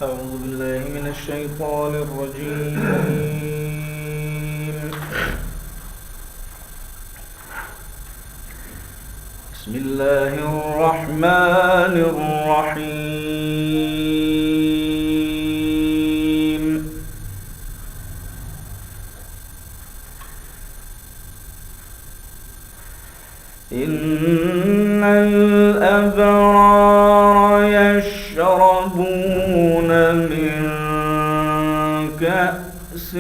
أعوذ بالله من الشيطان الرجيم. بسم الله الرحمن الرحيم. إن الأبرار يشربون من كأس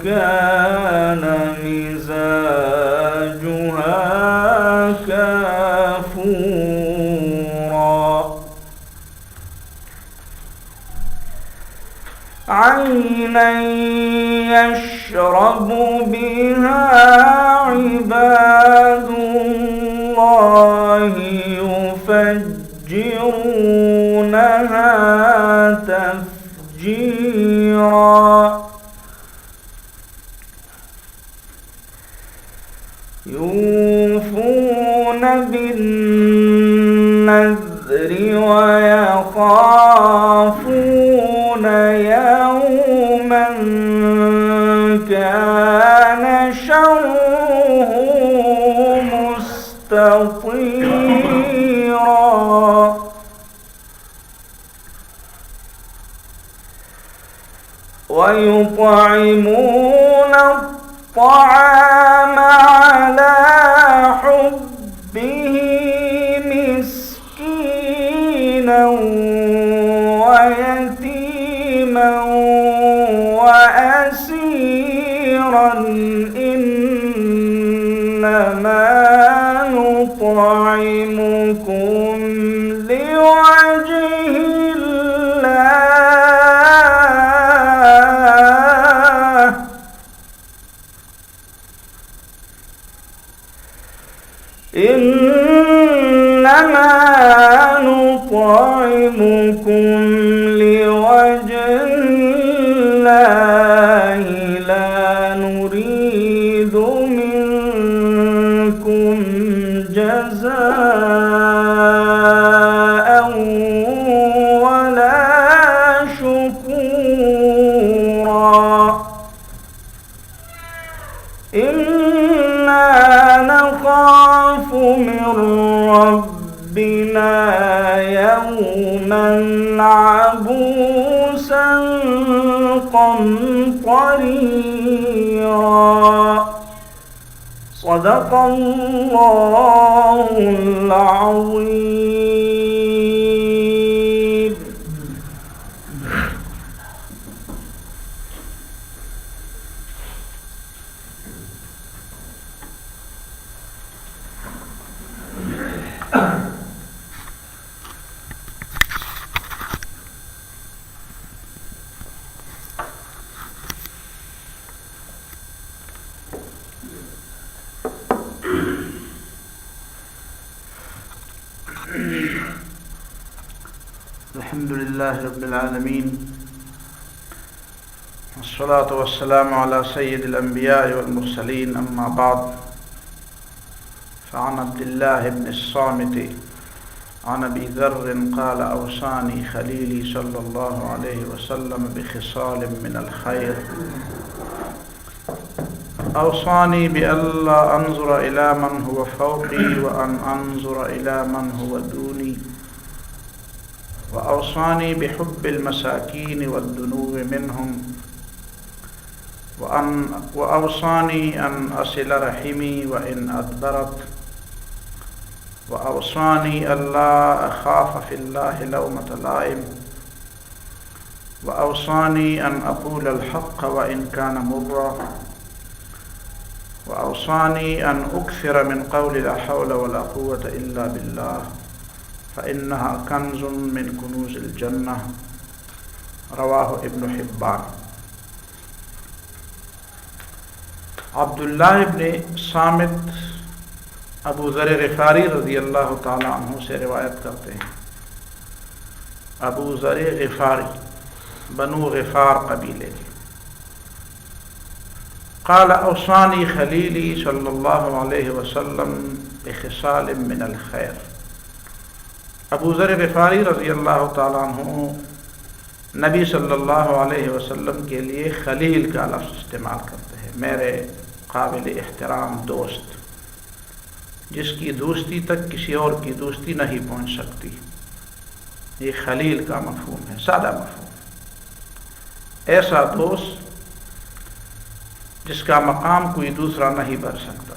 كان مزاجها كافورا عينا يشرب بها عباد الله يفجرونها تفجيرا يوفون بالنذر ويخافون يوما كان شره مستطيرا ويطعمون الطعام على حبه مسكينا ويتيما وأسيرا إنما نطعمكم لوجه الله إنما نطعمكم لوجه الله لا نريد منكم جزاء ولا شكورا إنا نخاف من ربنا يوما عبوسا قمطريرا. صدق الله العظيم. الحمد لله رب العالمين والصلاة والسلام على سيد الأنبياء والمرسلين أما بعد فعن عبد الله بن الصامت عن أبي ذر قال أوصاني خليلي صلى الله عليه وسلم بخصال من الخير أوصاني بألا أنظر إلى من هو فوقي وأن أنظر إلى من هو دوني وأوصاني بحب المساكين والدنو منهم وأوصاني أن أصل رحمي وإن أدبرت وأوصاني ألا أخاف في الله لومة لائم وأوصاني أن أقول الحق وإن كان مرا وأوصاني أن أكثر من قول لا حول ولا قوة إلا بالله فإنها كنز من كنوز الجنة رواه ابن حبان۔ عبداللہ ابن صامت ابو ذر غفاری رضی اللہ تعالی عنہ سے روایت کرتے ہیں۔ ابو ذر غفاری بنو غفار قبیلے کے، قال اوصانی خلیلی صلی اللہ علیہ وسلم بخصال من الخیر۔ ابو ذر غفاری رضی اللہ تعالی عنہ نبی صلی اللہ علیہ وسلم کے لیے خلیل کا لفظ استعمال کرتے ہیں، میرے قابل احترام دوست، جس کی دوستی تک کسی اور کی دوستی نہیں پہنچ سکتی۔ یہ خلیل کا مفہوم ہے، سادہ مفہوم، ایسا دوست جس کا مقام کوئی دوسرا نہیں بھر سکتا۔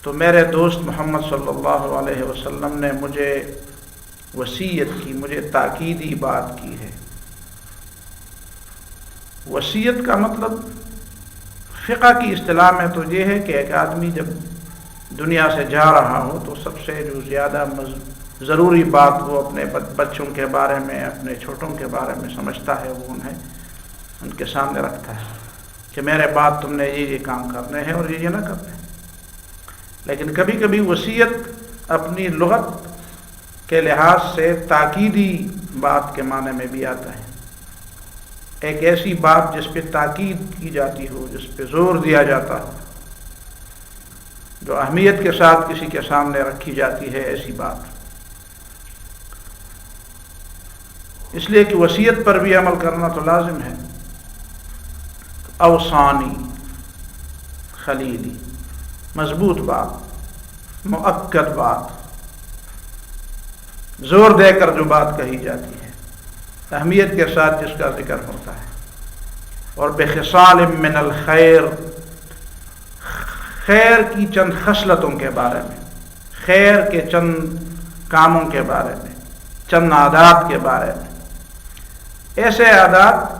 تو میرے دوست محمد صلی اللہ علیہ وسلم نے مجھے وصیت کی، مجھے تاکیدی بات کی ہے۔ وصیت کا مطلب فقہ کی اصطلاح میں تو یہ ہے کہ ایک آدمی جب دنیا سے جا رہا ہو تو سب سے جو زیادہ ضروری بات وہ اپنے بچوں کے بارے میں، اپنے چھوٹوں کے بارے میں سمجھتا ہے، وہ انہیں ان کے سامنے رکھتا ہے کہ میرے بعد تم نے یہ کام کرنے ہیں اور یہ نہ کرنے ہیں۔ لیکن کبھی کبھی وصیت اپنی لغت کے لحاظ سے تاکیدی بات کے معنی میں بھی آتا ہے، ایک ایسی بات جس پہ تاکید کی جاتی ہو، جس پہ زور دیا جاتا ہو، جو اہمیت کے ساتھ کسی کے سامنے رکھی جاتی ہے، ایسی بات۔ اس لیے کہ وصیت پر بھی عمل کرنا تو لازم ہے۔ اوصانی خلیلی، مضبوط بات، مؤکد بات، زور دے کر جو بات کہی جاتی ہے، اہمیت کے ساتھ جس کا ذکر ہوتا ہے۔ اور بخصال من الخیر، خیر کی چند خصلتوں کے بارے میں، خیر کے چند کاموں کے بارے میں، چند عادات کے بارے میں، ایسے عادات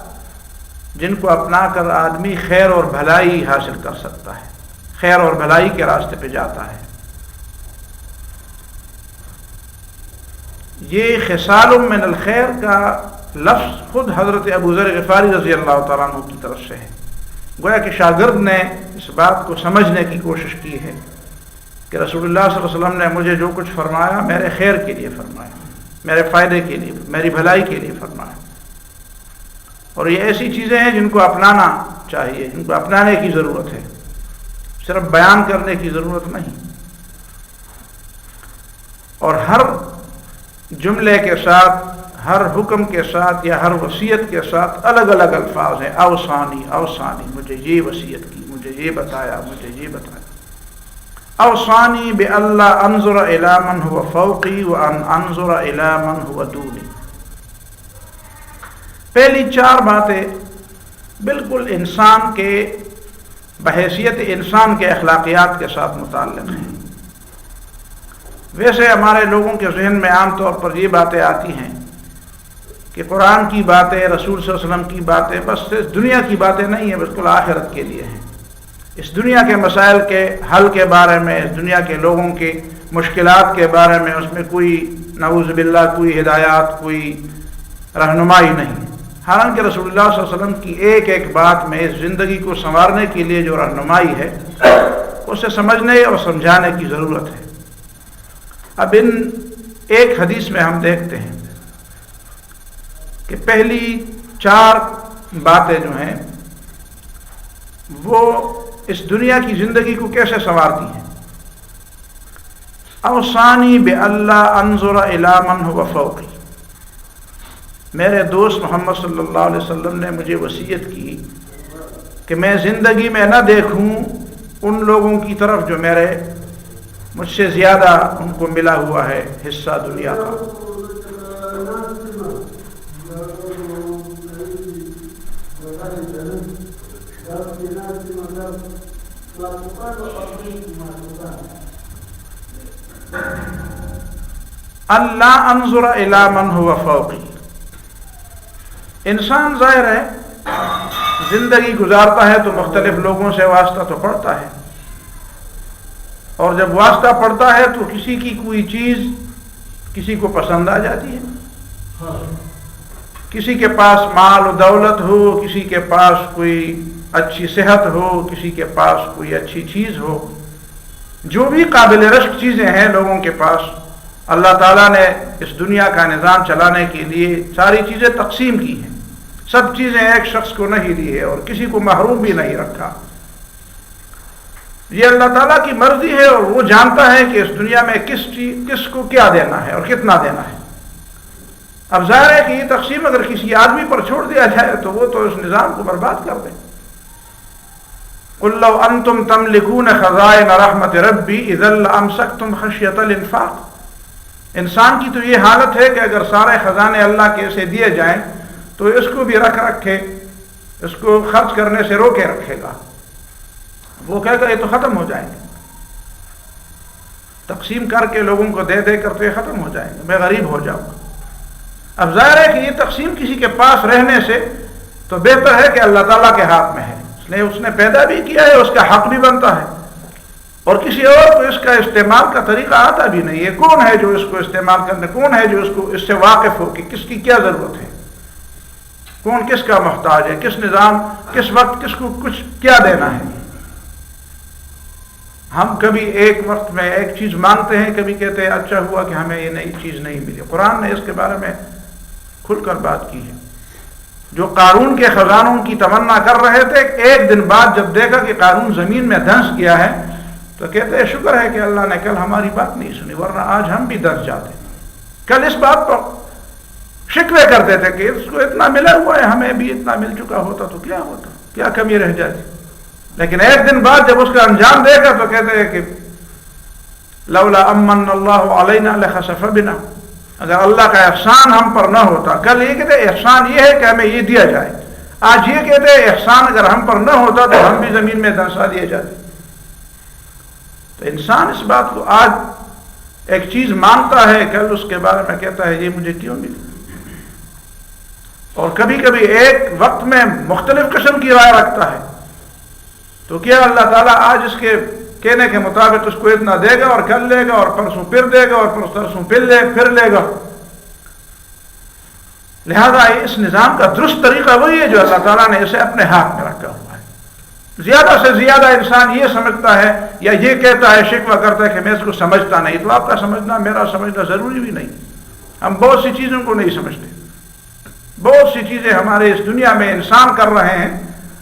جن کو اپنا کر آدمی خیر اور بھلائی حاصل کر سکتا ہے، خیر اور بھلائی کے راستے پہ جاتا ہے۔ یہ خصال من الخیر کا لفظ خود حضرت ابو ذر غفاری رضی اللہ تعالیٰ عنہ کی طرف سے ہے۔ گویا کہ شاگرد نے اس بات کو سمجھنے کی کوشش کی ہے کہ رسول اللہ صلی اللہ علیہ وسلم نے مجھے جو کچھ فرمایا میرے خیر کے لیے فرمایا، میرے فائدے کے لیے، میری بھلائی کے لیے فرمایا۔ اور یہ ایسی چیزیں ہیں جن کو اپنانا چاہیے، جن کو اپنانے کی ضرورت ہے، صرف بیان کرنے کی ضرورت نہیں۔ اور ہر جملے کے ساتھ، ہر حکم کے ساتھ یا ہر وصیت کے ساتھ الگ الگ الفاظ ہیں۔ اوصانی، اوصانی، مجھے یہ وصیت کی، مجھے یہ بتایا، مجھے یہ بتایا۔ اوصانی بألا انظر الی من هو فوقی وان انظر الی من هو دونی۔ پہلی چار باتیں بالکل انسان کے بحیثیت انسان کے اخلاقیات کے ساتھ متعلق ہیں۔ ویسے ہمارے لوگوں کے ذہن میں عام طور پر یہ باتیں آتی ہیں کہ قرآن کی باتیں، رسول صلی اللہ علیہ وسلم کی باتیں بس صرف دنیا کی باتیں نہیں ہیں، بالکل آخرت کے لیے ہیں۔ اس دنیا کے مسائل کے حل کے بارے میں، اس دنیا کے لوگوں کی مشکلات کے بارے میں اس میں کوئی نعوذ باللہ کوئی ہدایات، کوئی رہنمائی نہیں۔ حالانکہ رسول اللہ صلی اللہ علیہ وسلم کی ایک ایک بات میں اس زندگی کو سنوارنے کے لیے جو رہنمائی ہے، اسے سمجھنے اور سمجھانے کی ضرورت ہے۔ اب ان ایک حدیث میں ہم دیکھتے ہیں کہ پہلی چار باتیں جو ہیں وہ اس دنیا کی زندگی کو کیسے سنوارتی ہیں۔ اوصانی بألا انظر الی من هو فوقی، میرے دوست محمد صلی اللہ علیہ وسلم نے مجھے وصیت کی کہ میں زندگی میں نہ دیکھوں ان لوگوں کی طرف جو مجھ سے زیادہ ان کو ملا ہوا ہے حصہ دنیا کا۔ اللہ انظر الی من هو فوقی، انسان ظاہر ہے زندگی گزارتا ہے تو مختلف لوگوں سے واسطہ تو پڑتا ہے، اور جب واسطہ پڑتا ہے تو کسی کی کوئی چیز کسی کو پسند آ جاتی ہے، کسی کے پاس مال و دولت ہو، کسی کے پاس کوئی اچھی صحت ہو، کسی کے پاس کوئی اچھی چیز ہو، جو بھی قابل رشک چیزیں ہیں لوگوں کے پاس، اللہ تعالیٰ نے اس دنیا کا نظام چلانے کے لیے ساری چیزیں تقسیم کی ہیں، سب چیزیں ایک شخص کو نہیں دی ہے اور کسی کو محروم بھی نہیں رکھا۔ یہ اللہ تعالیٰ کی مرضی ہے اور وہ جانتا ہے کہ اس دنیا میں کس کو کیا دینا ہے اور کتنا دینا ہے۔ اب ظاہر ہے کہ یہ تقسیم اگر کسی آدمی پر چھوڑ دیا جائے تو وہ تو اس نظام کو برباد کر دے۔ قُلْ لَوْ أَنْتُمْ تَمْلِكُونَ خَزَائِنَ رَحْمَةِ رَبِّي إِذًا لَأَمْسَكْتُمْ خَشْيَةَ الْإِنفَاقِ۔ انسان کی تو یہ حالت ہے کہ اگر سارے خزانے اللہ کے اسے دیے جائیں تو اس کو بھی رکھے، اس کو خرچ کرنے سے روکے رکھے گا، وہ کہے گا یہ تو ختم ہو جائیں گے، تقسیم کر کے لوگوں کو دے دے کر تو یہ ختم ہو جائیں گے، میں غریب ہو جاؤں گا۔ اب ظاہر ہے کہ یہ تقسیم کسی کے پاس رہنے سے تو بہتر ہے کہ اللہ تعالیٰ کے ہاتھ میں ہے، اس نے پیدا بھی کیا ہے، اس کا حق بھی بنتا ہے، اور کسی اور کو اس کا استعمال کا طریقہ آتا بھی نہیں ہے۔ کون ہے جو اس کو استعمال کرنے، کون ہے جو اس سے واقف ہو کہ کس کی کیا ضرورت ہے، کون کس کا محتاج ہے، کس نظام کس وقت کس کو کچھ کیا دینا ہے۔ ہم کبھی ایک وقت میں ایک چیز مانگتے ہیں، کبھی کہتے ہیں اچھا ہوا کہ ہمیں یہ نئی چیز نہیں ملی۔ قرآن نے اس کے بارے میں کھل کر بات کی ہے۔ جو قارون کے خزانوں کی تمنا کر رہے تھے، ایک دن بعد جب دیکھا کہ قارون زمین میں دھنس گیا ہے تو کہتے ہیں شکر ہے کہ اللہ نے کل ہماری بات نہیں سنی، ورنہ آج ہم بھی دھنس جاتے۔ کل اس بات پر شکوے کرتے تھے کہ اس کو اتنا ملا ہوا ہے، ہمیں بھی اتنا مل چکا ہوتا تو کیا ہوتا، کیا کمی رہ جاتی۔ لیکن ایک دن بعد جب اس کا انجام دیکھا تو کہتے ہیں کہ لولا امن اللہ علینا لخسف بنا، اگر اللہ کا احسان ہم پر نہ ہوتا۔ کل یہ کہتے ہیں احسان یہ ہے کہ ہمیں یہ دیا جائے، آج یہ کہتے ہیں احسان اگر ہم پر نہ ہوتا تو ہم بھی زمین میں دھنسا دیے جاتے۔ تو انسان اس بات کو آج ایک چیز مانتا ہے، کل اس کے بارے میں کہتا ہے یہ مجھے کیوں ملی، اور کبھی کبھی ایک وقت میں مختلف قسم کی رائے رکھتا ہے۔ تو کیا اللہ تعالیٰ آج اس کے کہنے کے مطابق اس کو اتنا دے گا اور کل لے گا اور پرسوں پھر دے گا اور پرسوں پھر لے گا؟ لہذا اس نظام کا درست طریقہ وہی ہے جو اللہ تعالیٰ نے اسے اپنے ہاتھ میں رکھا ہوا ہے۔ زیادہ سے زیادہ انسان یہ سمجھتا ہے یا یہ کہتا ہے، شکوہ کرتا ہے کہ میں اس کو سمجھتا نہیں۔ تو آپ کا سمجھنا میرا سمجھنا ضروری بھی نہیں، ہم بہت سی چیزوں کو نہیں سمجھتے۔ بہت سی چیزیں ہمارے اس دنیا میں انسان کر رہے ہیں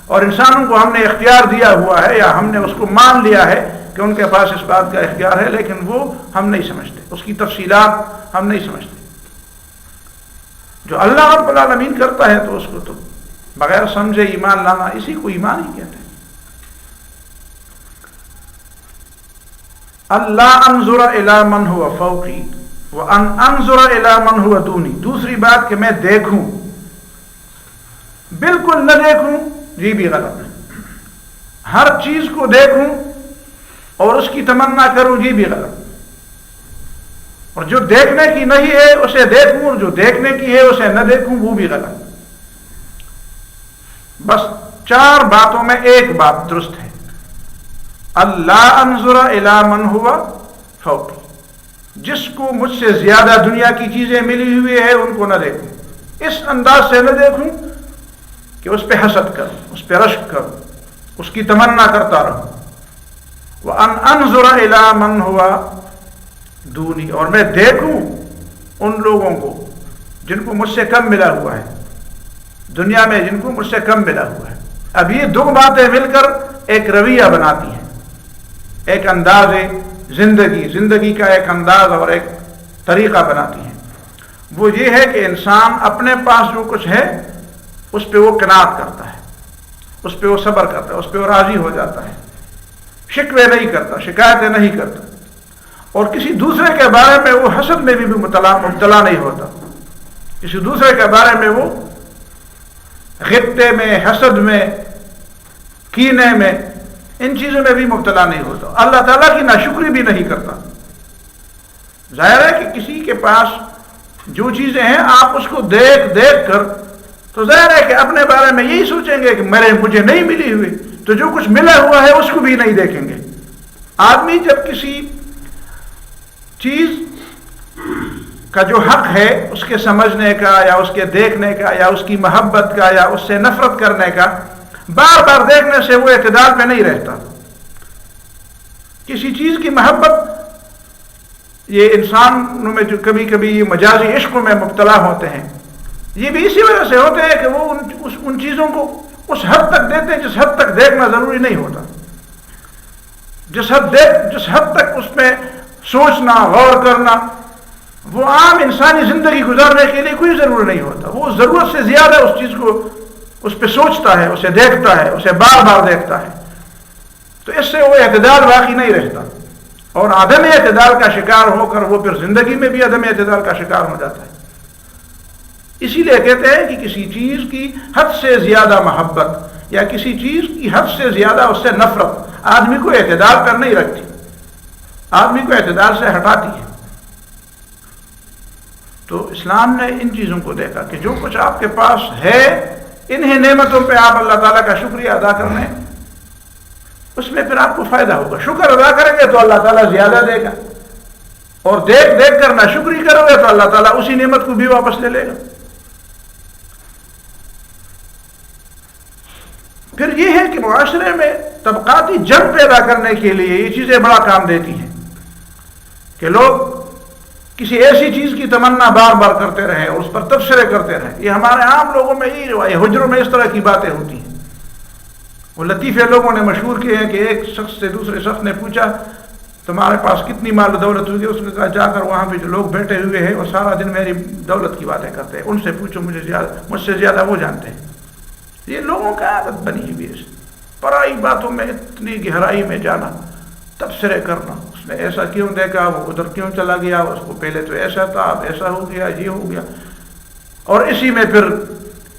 اور انسانوں کو ہم نے اختیار دیا ہوا ہے یا ہم نے اس کو مان لیا ہے کہ ان کے پاس اس بات کا اختیار ہے، لیکن وہ ہم نہیں سمجھتے، اس کی تفصیلات ہم نہیں سمجھتے۔ جو اللہ رب العالمین کرتا ہے تو اس کو تو بغیر سمجھے ایمان لانا، اسی کو ایمان ہی کہتے ہیں۔ اللہ انظر الی من هو فوقی وان انظر الی من هو دونی۔ دوسری بات کہ میں دیکھوں، بالکل نہ دیکھوں، یہ بھی غلط ہے۔ ہر چیز کو دیکھوں اور اس کی تمنا کروں، یہ بھی غلط۔ اور جو دیکھنے کی نہیں ہے اسے دیکھوں اور جو دیکھنے کی ہے اسے نہ دیکھوں، وہ بھی غلط۔ بس چار باتوں میں ایک بات درست ہے، اللہ انظر الی من هو فوقی، جس کو مجھ سے زیادہ دنیا کی چیزیں ملی ہوئی ہے ان کو نہ دیکھوں، اس انداز سے نہ دیکھوں کہ اس پہ حسد کروں، اس پہ رشک کروں، اس کی تمنا کرتا رہوں۔ وَأَنْ أَنظُرَ إِلَىٰ مَنْ هُوَ دُونِي، اور میں دیکھوں ان لوگوں کو جن کو مجھ سے کم ملا ہوا ہے، دنیا میں جن کو مجھ سے کم ملا ہوا ہے۔ اب یہ دو باتیں مل کر ایک رویہ بناتی ہیں، ایک انداز زندگی کا ایک انداز اور ایک طریقہ بناتی ہیں۔ وہ یہ ہے کہ انسان اپنے پاس جو کچھ ہے اس پہ وہ قناعت کرتا ہے، اس پہ وہ صبر کرتا ہے، اس پہ وہ راضی ہو جاتا ہے، شکوے نہیں کرتا، شکایتیں نہیں کرتا، اور کسی دوسرے کے بارے میں وہ حسد میں بھی مبتلا نہیں ہوتا، کسی دوسرے کے بارے میں وہ غبطے میں، حسد میں، کینے میں، ان چیزوں میں بھی مبتلا نہیں ہوتا، اللہ تعالیٰ کی ناشکری بھی نہیں کرتا۔ ظاہر ہے کہ کسی کے پاس جو چیزیں ہیں آپ اس کو دیکھ کر تو ظاہر ہے کہ اپنے بارے میں یہی سوچیں گے کہ مجھے نہیں ملی ہوئی، تو جو کچھ ملا ہوا ہے اس کو بھی نہیں دیکھیں گے۔ آدمی جب کسی چیز کا جو حق ہے اس کے سمجھنے کا یا اس کے دیکھنے کا یا اس کی محبت کا یا اس سے نفرت کرنے کا، بار بار دیکھنے سے وہ اعتدال پہ نہیں رہتا۔ کسی چیز کی محبت، یہ انسانوں میں جو کبھی کبھی یہ مجازی عشقوں میں مبتلا ہوتے ہیں، یہ بھی اسی وجہ سے ہوتے ہیں کہ وہ ان چیزوں کو اس حد تک دیتے ہیں جس حد تک دیکھنا ضروری نہیں ہوتا، جس حد تک اس میں سوچنا، غور کرنا، وہ عام انسانی زندگی گزارنے کے لیے کوئی ضروری نہیں ہوتا۔ وہ ضرورت سے زیادہ اس چیز کو اس پہ سوچتا ہے، اسے دیکھتا ہے، اسے بار بار دیکھتا ہے، تو اس سے وہ اعتدال باقی نہیں رہتا، اور عدم اعتدال کا شکار ہو کر وہ پھر زندگی میں بھی عدم اعتدال کا شکار ہو جاتا ہے۔ اسی لیے کہتے ہیں کہ کسی چیز کی حد سے زیادہ محبت یا کسی چیز کی حد سے زیادہ اس سے نفرت آدمی کو اعتدال پر نہیں رکھتی، آدمی کو اعتدال سے ہٹاتی ہے۔ تو اسلام نے ان چیزوں کو دیکھا کہ جو کچھ آپ کے پاس ہے، انہیں نعمتوں پہ آپ اللہ تعالیٰ کا شکریہ ادا کرنے، اس میں پھر آپ کو فائدہ ہوگا۔ شکر ادا کریں گے تو اللہ تعالیٰ زیادہ دے گا، اور دیکھ دیکھ کر ناشکری کرو گے تو اللہ تعالیٰ اسی نعمت کو بھی واپس لے لے گا۔ پھر یہ ہے کہ معاشرے میں طبقاتی جنگ پیدا کرنے کے لیے یہ چیزیں بڑا کام دیتی ہیں کہ لوگ کسی ایسی چیز کی تمنا بار بار کرتے رہیں اور اس پر تبصرے کرتے رہیں۔ یہ ہمارے عام لوگوں میں یہی روایت، حجروں میں اس طرح کی باتیں ہوتی ہیں۔ وہ لطیفے لوگوں نے مشہور کیے ہیں کہ ایک شخص سے دوسرے شخص نے پوچھا تمہارے پاس کتنی مال و دولت ہوگی؟ اس نے کہا جا کر وہاں پہ جو لوگ بیٹھے ہوئے ہیں وہ سارا دن میری دولت کی باتیں کرتے ہیں، ان سے پوچھو، مجھ سے زیادہ وہ جانتے ہیں۔ یہ لوگوں کا عادت بنی ہوئی ہے، پرائی باتوں میں اتنی گہرائی میں جانا، تبصرے کرنا، اس نے ایسا کیوں دیکھا، وہ ادھر کیوں چلا گیا، اس کو پہلے تو ایسا تھا اب ایسا ہو گیا، یہ ہو گیا، اور اسی میں پھر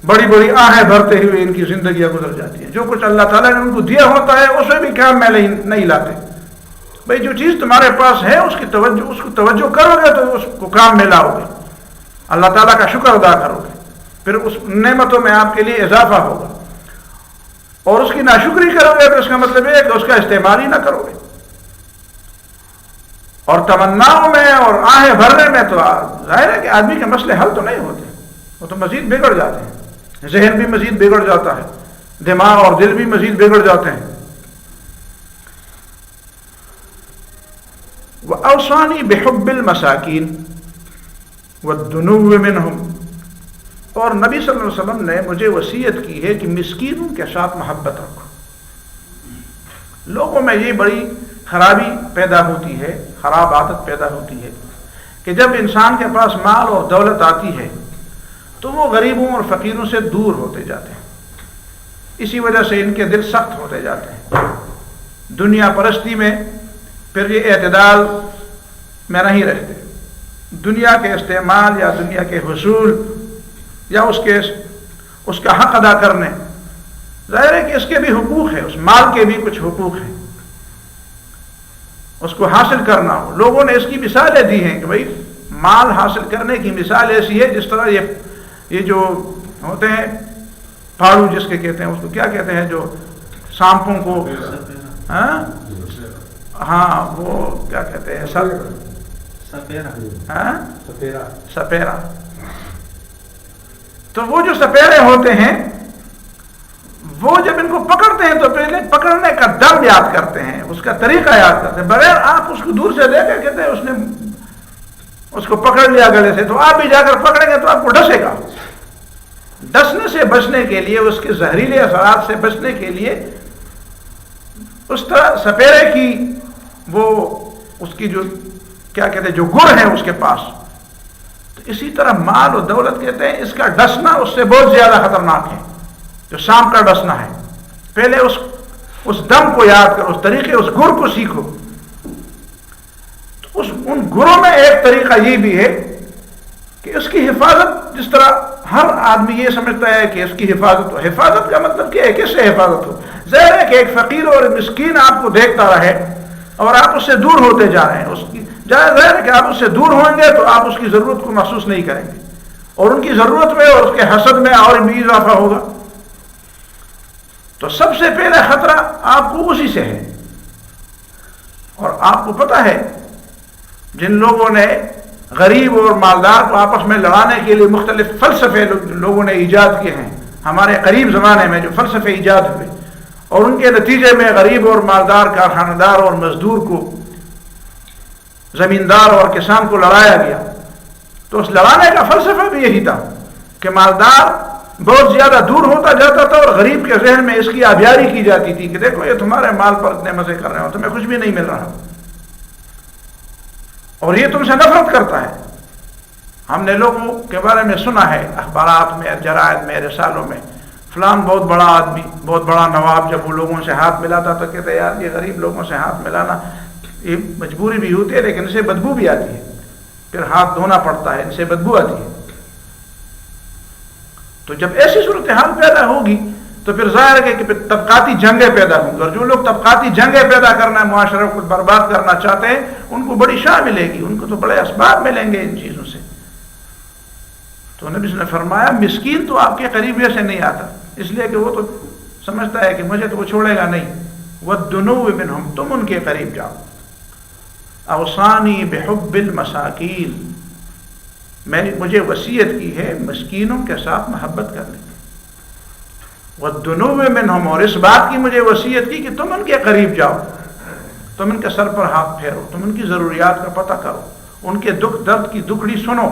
بڑی بڑی آہیں بھرتے ہوئے ان کی زندگیاں گزر جاتی ہیں۔ جو کچھ اللہ تعالیٰ نے ان کو دیا ہوتا ہے اسے بھی کام میں نہیں لاتے۔ بھئی جو چیز تمہارے پاس ہے اس کو توجہ کرو گے تو اس کو کام میں لاؤ گے، اللہ تعالیٰ کا شکر ادا کرو گے، پھر اس نعمتوں میں آپ کے لیے اضافہ ہوگا، اور اس کی ناشکری کرو گے تو اس کا مطلب یہ ہے کہ اس کا استعمال ہی نہ کرو گے۔ اور تمناؤں میں اور آہیں بھرنے میں تو ظاہر ہے کہ آدمی کے مسئلے حل تو نہیں ہوتے، وہ تو مزید بگڑ جاتے ہیں، ذہن بھی مزید بگڑ جاتا ہے، دماغ اور دل بھی مزید بگڑ جاتے ہیں۔ وَأَوْصَانِي بِحُبِّ الْمَسَاكِينِ وَالدُّنُوِّ مِنْهُمْ، اور نبی صلی اللہ علیہ وسلم نے مجھے وصیت کی ہے کہ مسکینوں کے ساتھ محبت رکھو۔ لوگوں میں یہ بڑی خرابی پیدا ہوتی ہے، خراب عادت پیدا ہوتی ہے کہ جب انسان کے پاس مال اور دولت آتی ہے تو وہ غریبوں اور فقیروں سے دور ہوتے جاتے ہیں، اسی وجہ سے ان کے دل سخت ہوتے جاتے ہیں۔ دنیا پرستی میں پھر یہ اعتدال میں نہیں رہتے، دنیا کے استعمال یا دنیا کے حصول یا اس کا حق ادا کرنے، ظاہر ہے کہ اس کے بھی حقوق ہیں، اس مال کے بھی کچھ حقوق ہیں، اس کو حاصل کرنا ہو۔ لوگوں نے اس کی مثالیں دی ہیں کہ بھئی مال حاصل کرنے کی مثال ایسی ہے جس طرح یہ جو ہوتے ہیں پھاڑو جس کے کہتے ہیں، اس کو کیا کہتے ہیں جو سانپوں کو، ہاں وہ کیا کہتے ہیں، سپیرا، تو وہ جو سپیرے ہوتے ہیں وہ جب ان کو پکڑتے ہیں تو پہلے پکڑنے کا ڈر یاد کرتے ہیں، اس کا طریقہ یاد کرتے ہیں، بغیر آپ اس کو دور سے دیکھ کہتے ہیں اس نے اس کو پکڑ لیا گلے سے، تو آپ بھی جا کر پکڑیں گے تو آپ کو ڈسے گا۔ ڈسنے سے بچنے کے لیے، اس کے زہریلے اثرات سے بچنے کے لیے، اس طرح سپیرے کی وہ اس کی جو کیا کہتے ہیں جو گر ہے اس کے پاس، تو اسی طرح مال و دولت کہتے ہیں اس کا ڈسنا اس سے بہت زیادہ خطرناک ہے جو سانپ کا ڈسنا ہے۔ پہلے اس دم کو یاد کرو، اس طریقے، اس گر کو سیکھو۔ تو ان گروں میں ایک طریقہ یہ بھی ہے کہ اس کی حفاظت، جس طرح ہر آدمی یہ سمجھتا ہے کہ اس کی حفاظت ہو، حفاظت کا مطلب کیا ہے، کس سے حفاظت ہو؟ ظاہر ہے کہ ایک فقیر اور مسکین آپ کو دیکھتا رہے اور آپ اس سے دور ہوتے جا رہے ہیں، ظاہر ہے کہ آپ اس سے دور ہوں گے تو آپ اس کی ضرورت کو محسوس نہیں کریں گے، اور ان کی ضرورت میں اور اس کے حسد میں اور بھی اضافہ ہوگا. تو سب سے پہلا خطرہ آپ کو اسی سے ہے. اور آپ کو پتہ ہے جن لوگوں نے غریب اور مالدار کو آپس میں لڑانے کے لیے مختلف فلسفے لوگوں نے ایجاد کیے ہیں ہمارے قریب زمانے میں، جو فلسفے ایجاد ہوئے اور ان کے نتیجے میں غریب اور مالدار، کارخانہ دار اور مزدور کو، زمیندار اور کسان کو لڑایا گیا. تو اس لڑانے کا فلسفہ بھی یہی تھا کہ مالدار بہت زیادہ دور ہوتا جاتا تھا اور غریب کے ذہن میں اس کی آبیاری کی جاتی تھی کہ دیکھو یہ تمہارے مال پر اتنے مزے کر رہے ہو، تمہیں کچھ بھی نہیں مل رہا اور یہ تم سے نفرت کرتا ہے. ہم نے لوگوں کے بارے میں سنا ہے اخبارات میں، جرائد میں، رسالوں میں، فلان بہت بڑا آدمی، بہت بڑا نواب جب وہ لوگوں سے ہاتھ ملاتا تو کہتے ہیں یار یہ غریب لوگوں سے ہاتھ ملانا یہ مجبوری بھی ہوتی ہے لیکن اسے بدبو بھی آتی ہے، پھر ہاتھ دھونا پڑتا ہے، ان سے بدبو آتی ہے. تو جب ایسی صورتحال پیدا ہوگی تو پھر ظاہر ہے کہ پھر طبقاتی جنگیں پیدا ہوں گی، اور جو لوگ طبقاتی جنگیں پیدا کرنا، معاشرے کو برباد کرنا چاہتے ہیں، ان کو بڑی شاہ ملے گی، ان کو تو بڑے اسباب ملیں گے ان چیزوں سے. تو نبی نے فرمایا مسکین تو آپ کے قریب سے نہیں آتا، اس لیے کہ وہ تو سمجھتا ہے کہ مجھے تو وہ چھوڑے گا نہیں. وَالدُّنُوِّ مِنْهُمْ، تم ان کے قریب جاؤ. اوصانی بحب المساکین، مجھے وصیت کی ہے مسکینوں کے ساتھ محبت کرنے کی. وَالدُّنُوِّ مِنْهُمْ، اور اس بات کی مجھے وصیت کی کہ تم ان کے قریب جاؤ، تم ان کے سر پر ہاتھ پھیرو، تم ان کی ضروریات کا پتہ کرو، ان کے دکھ درد کی دکھڑی سنو.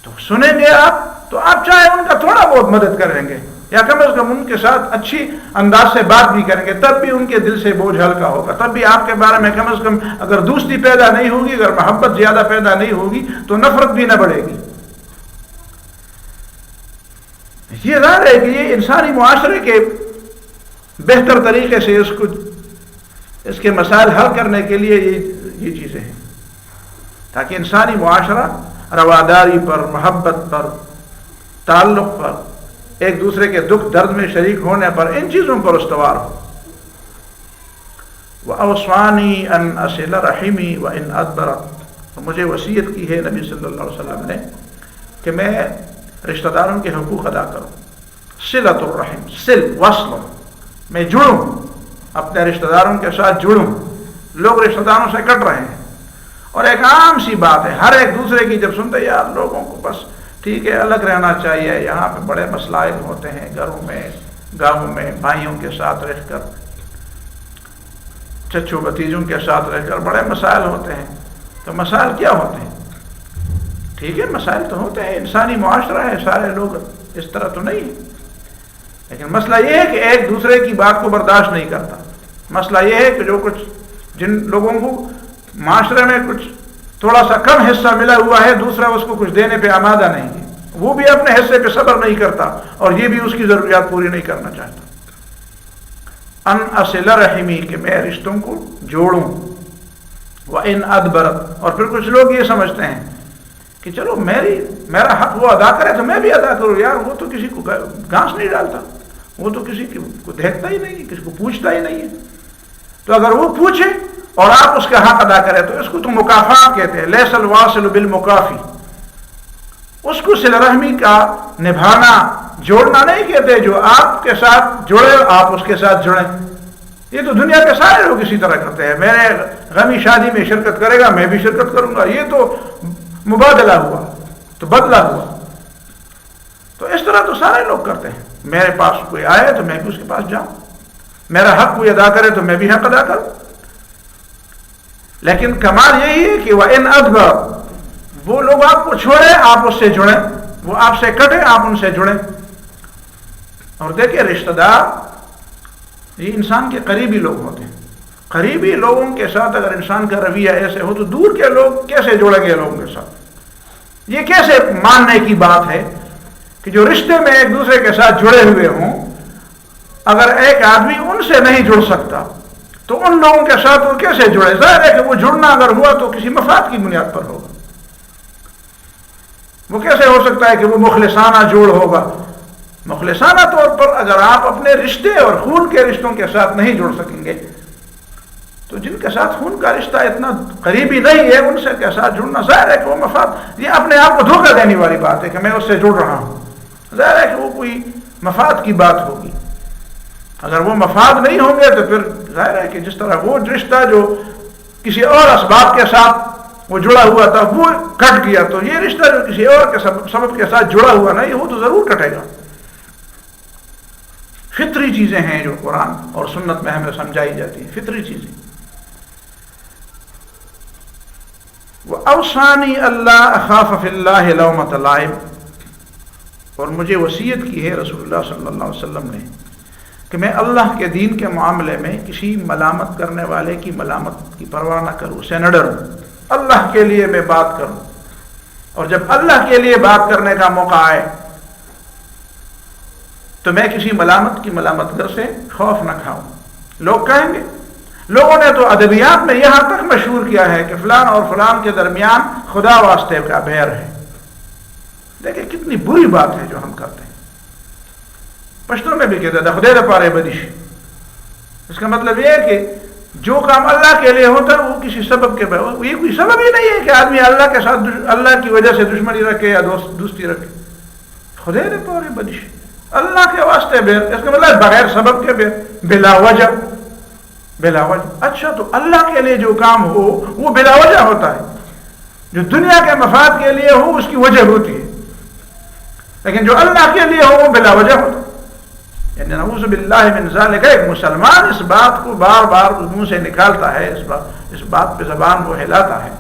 تو سنیں گے آپ تو آپ چاہے ان کا تھوڑا بہت مدد کریں گے یا کم از کم ان کے ساتھ اچھی انداز سے بات بھی کریں گے، تب بھی ان کے دل سے بوجھ ہلکا ہوگا، تب بھی آپ کے بارے میں کم از کم اگر دوستی پیدا نہیں ہوگی، اگر محبت زیادہ پیدا نہیں ہوگی تو نفرت بھی نہ بڑھے گی. یہ ظاہر ہے کہ یہ انسانی معاشرے کے بہتر طریقے سے اس کے مسائل حل کرنے کے لیے یہ چیزیں ہیں، تاکہ انسانی معاشرہ رواداری پر، محبت پر، تعلق پر، ایک دوسرے کے دکھ درد میں شریک ہونے پر، ان چیزوں پر استوار ہو. وَأَوْصَانِي أَنْ أَصِلَ رَحِمِي وَإِنْ أَدْبَرَتْ، مجھے وصیت کی ہے نبی صلی اللہ علیہ وسلم نے کہ میں رشتہ داروں کے حقوق ادا کروں. صلۃ الرحم، سل وصل، میں جڑوں، اپنے رشتہ داروں کے ساتھ جڑوں. لوگ رشتہ داروں سے کٹ رہے ہیں اور ایک عام سی بات ہے، ہر ایک دوسرے کی جب سنتے یار لوگوں کو بس ٹھیک ہے الگ رہنا چاہیے، یہاں پہ بڑے مسائل ہوتے ہیں گھروں میں، گاؤں میں، بھائیوں کے ساتھ رہ کر، چچو بھتیجوں کے ساتھ رہ کر بڑے مسائل ہوتے ہیں. تو مسائل کیا ہوتے ہیں؟ ٹھیک ہے مسائل تو ہوتے ہیں، انسانی معاشرہ ہے، سارے لوگ اس طرح تو نہیں ہے، لیکن مسئلہ یہ ہے کہ ایک دوسرے کی بات کو برداشت نہیں کرتا. مسئلہ یہ ہے کہ جو کچھ جن لوگوں کو معاشرے میں کچھ تھوڑا سا کم حصہ ملا ہوا ہے، دوسرا اس کو کچھ دینے پہ آمادہ نہیں ہے، وہ بھی اپنے حصے پہ صبر نہیں کرتا اور یہ بھی اس کی ضروریات پوری نہیں کرنا چاہتا. ان اصل رحمی، کہ میں رشتوں کو جوڑوں. وَإِنْ أَدْبَرَتْ، اور پھر کچھ لوگ یہ سمجھتے ہیں کہ چلو میرا حق وہ ادا کرے تو میں بھی ادا کروں. یار وہ تو کسی کو گھاس نہیں ڈالتا، وہ تو کسی کو دیکھتا ہی نہیں، کسی کو پوچھتا ہی نہیں ہے. تو اگر وہ پوچھے اور آپ اس کا حق ادا کریں تو اس کو تو مکافات کہتے ہیں. لیس الواصل بالمکافی، اس کو صلہ رحمی کا نبھانا، جوڑنا نہیں کہتے. جو آپ کے ساتھ جڑے آپ اس کے ساتھ جڑیں. یہ تو دنیا کے سارے لوگ اسی طرح کرتے ہیں، میرے غمی شادی میں شرکت کرے گا میں بھی شرکت کروں گا، یہ تو مبادلہ ہوا، تو بدلہ ہوا. تو اس طرح تو سارے لوگ کرتے ہیں. میرے پاس کوئی آئے تو میں بھی اس کے پاس جاؤں، میرا حق کوئی ادا کرے تو میں بھی حق ادا کروں. لیکن کمال یہی ہے کہ وَإِنْ أَدْبَرَ، وہ لوگ آپ کو چھوڑیں آپ اس سے جڑیں، وہ آپ سے کٹیں آپ ان سے جڑیں. اور دیکھیں رشتہ دار یہ انسان کے قریبی لوگ ہوتے ہیں. قریبی لوگوں کے ساتھ اگر انسان کا رویہ ایسے ہو تو دور کے لوگ کیسے جڑیں گے لوگوں کے ساتھ؟ یہ کیسے ماننے کی بات ہے کہ جو رشتے میں ایک دوسرے کے ساتھ جڑے ہوئے ہوں، اگر ایک آدمی ان سے نہیں جڑ سکتا تو ان لوگوں کے ساتھ وہ کیسے جڑے؟ ظاہر ہے کہ وہ جڑنا اگر ہوا تو کسی مفاد کی بنیاد پر ہوگا. وہ کیسے ہو سکتا ہے کہ وہ مخلصانہ جوڑ ہوگا؟ مخلصانہ طور پر اگر آپ اپنے رشتے اور خون کے رشتوں کے ساتھ نہیں جڑ سکیں گے تو جن کے ساتھ خون کا رشتہ اتنا قریبی نہیں ہے ان سے کے ساتھ جڑنا ظاہر ہے کہ وہ مفاد، یہ اپنے آپ کو دھوکہ دینے والی بات ہے کہ میں اس سے جڑ رہا ہوں. ظاہر ہے کہ وہ کوئی مفاد کی بات ہوگی. اگر وہ مفاد نہیں ہوں گے تو پھر ظاہر ہے کہ جس طرح وہ رشتہ جو کسی اور اسباب کے ساتھ وہ جڑا ہوا تھا وہ کٹ گیا، تو یہ رشتہ جو کسی اور کے سبب کے ساتھ جڑا ہوا نہیں وہ تو ضرور کٹے گا. فطری چیزیں ہیں جو قرآن اور سنت میں ہمیں سمجھائی جاتی ہیں، فطری چیزیں. وَأَوْصَانِي أَلَّا أَخَافَ فِي اللَّهِ لَوْمَةَ لَائِمٍ، اور مجھے وصیت کی ہے رسول اللہ صلی اللہ علیہ وسلم نے کہ میں اللہ کے دین کے معاملے میں کسی ملامت کرنے والے کی ملامت کی پرواہ نہ کروں، اسے نہ ڈروں. اللہ کے لیے میں بات کروں، اور جب اللہ کے لیے بات کرنے کا موقع آئے تو میں کسی ملامت کی ملامت گر سے خوف نہ کھاؤں. لوگ کہیں گے، لوگوں نے تو ادبیات میں یہاں تک مشہور کیا ہے کہ فلان اور فلان کے درمیان خدا واسطے کا بیر ہے. دیکھیں کتنی بری بات ہے جو ہم کرتے ہیں. پشتوں میں بھی کہتے تھا خدے دے پارے بدیش. اس کا مطلب یہ ہے کہ جو کام اللہ کے لیے ہوتا ہے وہ کسی سبب کے بغیر، یہ کوئی سبب ہی نہیں ہے کہ آدمی اللہ کے ساتھ اللہ کی وجہ سے دشمنی رکھے یا دوستی رکھے. خدے دے پارے بدیش، اللہ کے واسطے بیر، اس کا مطلب بغیر سبب کے بیر، بلا وجہ. بلا وجہ. اچھا تو اللہ کے لیے جو کام ہو وہ بلا وجہ ہوتا ہے، جو دنیا کے مفاد کے لیے ہو اس کی وجہ ہوتی ہے، لیکن جو اللہ کے لیے ہو وہ بلا وجہ ہوتا ہے. یعنی نعوذ باللہ من ذالک. ایک مسلمان اس بات کو بار بار منہ سے نکالتا ہے، اس بات پہ زبان کو ہلاتا ہے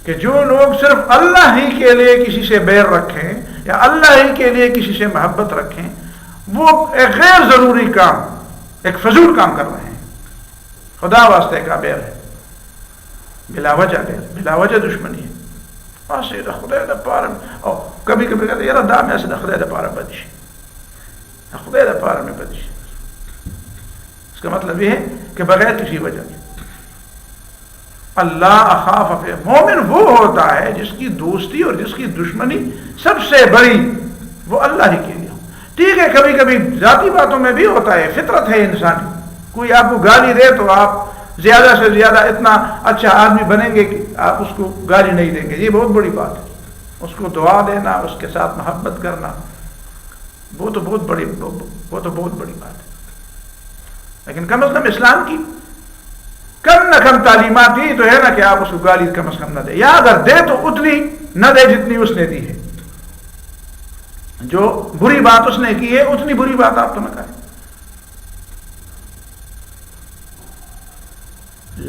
کہ جو لوگ صرف اللہ ہی کے لیے کسی سے بیر رکھیں یا اللہ ہی کے لیے کسی سے محبت رکھیں، وہ ایک غیر ضروری کام، ایک فضول کام کر رہے ہیں. خدا واسطے کا بیر ہے، بلا وجہ بیر، بلا وجہ دشمنی ہے. خدا دا پار، اور کبھی کبھی کہتے یار دا میں سے خدا دا پارا بدش، خدا دا پارا میں بدش. اس کا مطلب یہ ہے کہ بغیر کسی وجہ کے. اللہ اخاف، مومن وہ ہوتا ہے جس کی دوستی اور جس کی دشمنی سب سے بڑی وہ اللہ ہی کے لیے ہو. ٹھیک ہے کبھی کبھی ذاتی باتوں میں بھی ہوتا ہے، فطرت ہے انسانی. کوئی آپ کو گالی دے تو آپ زیادہ سے زیادہ اتنا اچھا آدمی بنیں گے کہ آپ اس کو گالی نہیں دیں گے، یہ بہت بڑی بات ہے. اس کو دعا دینا، اس کے ساتھ محبت کرنا، وہ تو بہت بڑی بات ہے. لیکن کم از کم اسلام کی کم نہ کم تعلیمات یہ تو ہے نا کہ آپ اس کو گالی کم از کم نہ دیں، یا اگر دے تو اتنی نہ دے جتنی اس نے دی ہے. جو بری بات اس نے کی ہے اتنی بری بات آپ تو نہ کریں.